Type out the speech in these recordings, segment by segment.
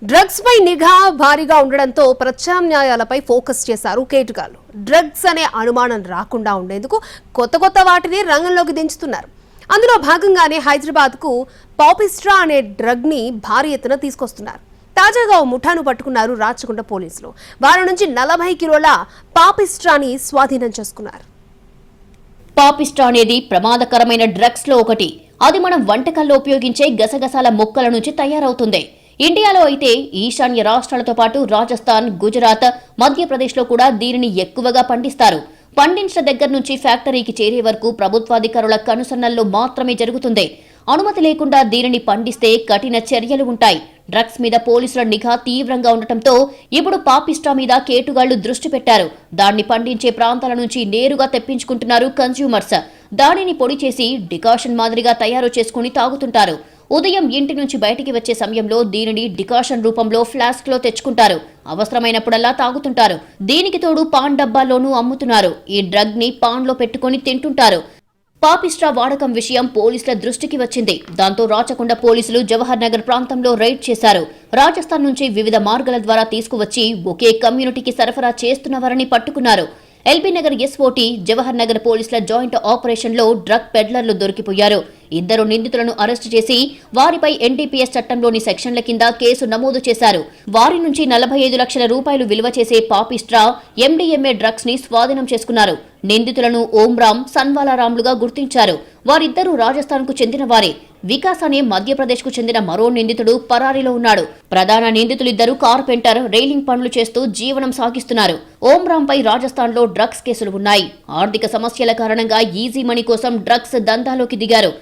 Drugs పై నిఘా భారీగా ఉండడంతో ప్రత్యామ్నాయాలపై ఫోకస్ చేశారు కేటుగాళ్లు. డ్రగ్స్ అనే అనుమానం రాకుండా ఉండేందుకు కొత్త వాటిని రంగంలోకి దించుతున్నారు. అందులో భాగంగానే హైదరాబాద్ కు పాపిస్ట్రా అనే డ్రగ్ ని భారీ ఎత్తున తీసుకొస్తున్నారు. తాజాగా ఓ ముఠాను పట్టుకున్నారు రాచకొండ పోలీసులు. వారి నుంచి 40 కిలోల పాపిస్ట్రాని స్వాధీనం చేసుకున్నారు. పాపిస్ట్రా అనేది ప్రమాదకరమైన డ్రగ్స్ లో ఒకటి. అది మనం వంటకాల్లో ఉపయోగించే గసగసాల మొక్కల నుంచి తయారవుతుంది. ఇండియాలో అయితే ఈశాన్య రాష్ట్రాలతో పాటు రాజస్థాన్, గుజరాత్, మధ్యప్రదేశ్ లో కూడా దీనిని ఎక్కువగా పండిస్తారు. పండించిన దగ్గర నుంచి ఫ్యాక్టరీకి చేరే వరకు ప్రభుత్వాధికారుల కనుసన్నల్లో మాత్రమే జరుగుతుంది. అనుమతి లేకుండా దీనిని పండిస్తే కఠిన చర్యలు ఉంటాయి. డ్రగ్స్ మీద పోలీసుల నిఘా తీవ్రంగా ఉండటంతో ఇప్పుడు పాపిస్ట్రా మీద కేటుగాళ్లు దృష్టి పెట్టారు. దాన్ని పండించే ప్రాంతాల నుంచి నేరుగా తెప్పించుకుంటున్నారు కన్స్యూమర్స్. దానిని పొడి చేసి డికాషన్ మాదిరిగా తయారు చేసుకుని తాగుతుంటారు. ఉదయం ఇంటి నుంచి బయటికి వచ్చే సమయంలో దీనిని డికాషన్ రూపంలో ఫ్లాస్క్ లో తెచ్చుకుంటారు. అవసరమైనప్పుడల్లా తాగుతుంటారు. దీనికి తోడు పాన్ డబ్బాల్లోనూ అమ్ముతున్నారు. ఈ డ్రగ్ ని పాన్ లో పెట్టుకుని తింటుంటారు. పాపిస్ట్రా వాడకం విషయం పోలీసుల దృష్టికి వచ్చింది. దాంతో రాచకొండ పోలీసులు జవహర్ నగర్ ప్రాంతంలో రైడ్ చేశారు. రాజస్థాన్ నుంచి వివిధ మార్గాల ద్వారా తీసుకువచ్చి ఒకే కమ్యూనిటీకి సరఫరా చేస్తున్నవారని పట్టుకున్నారు. ఎల్బీ నగర్ ఎస్ఓటీ, జవహర్ నగర్ పోలీసుల జాయింట్ ఆపరేషన్ లో డ్రగ్ పెడ్లర్లు దొరికిపోయారు. 2 నిందితులను అరెస్టు చేసి వారిపై ఎన్డీపీఎస్ చట్టంలోని సెక్షన్ల కింద కేసు నమోదు చేశారు. వారి నుంచి 45 లక్షల రూపాయలు విలువ చేసే పాపిస్ట్రా, ఎండీఎంఏ డ్రగ్స్ ని స్వాధీనం చేసుకున్నారు. నిందితులను ఓంరామ్, సన్వాలారాంలుగా గుర్తించారు. వారిద్దరూ రాజస్థాన్ కు చెందిన వారే. వికాస్ అనే మధ్యప్రదేశ్ కు చెందిన మరో నిందితుడు పరారీలో ఉన్నాడు. ప్రధాన నిందితులిద్దరూ కార్పెంటర్, రైలింగ్ పనులు చేస్తూ జీవనం సాగిస్తున్నారు. ఓంరామ్ పై రాజస్థాన్ లో డ్రగ్స్ కేసులు ఉన్నాయి. ఆర్థిక సమస్యల కారణంగా ఈజీ మనీ కోసం డ్రగ్స్ దందాలోకి దిగారు.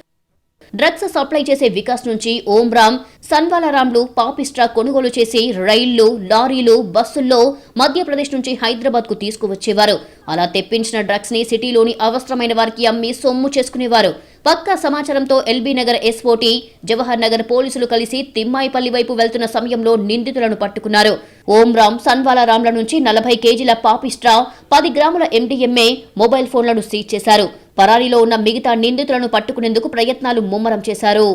డ్రగ్స్ సప్లై చేసే వికాస్ నుంచి ఓంరామ్, సన్వాలారాంలు పాపిస్ట్రా కొనుగోలు చేసి రైళ్లు, లారీలు, బస్సుల్లో మధ్యప్రదేశ్ నుంచి హైదరాబాద్ కు తీసుకువచ్చేవారు. అలా తెప్పించిన డ్రగ్స్ ని సిటీలోని అవసరమైన వారికి అమ్మి సొమ్ము చేసుకునేవారు. పక్కా సమాచారంతో ఎల్బీ నగర్ ఎస్ఓటీ, జవహర్ నగర్ పోలీసులు కలిసి తిమ్మాయిపల్లి వైపు వెళ్తున్న సమయంలో నిందితులను పట్టుకున్నారు. ఓంరామ్, సన్వాలారాంల నుంచి 40 కేజీల పాపిస్ట్రా, 10 గ్రాముల ఎండీఎంఏ, మొబైల్ ఫోన్లను సీజ్ చేశారు. పరారీలో ఉన్న మిగతా నిందితులను పట్టుకునేందుకు ప్రయత్నాలు ముమ్మరం చేశారు.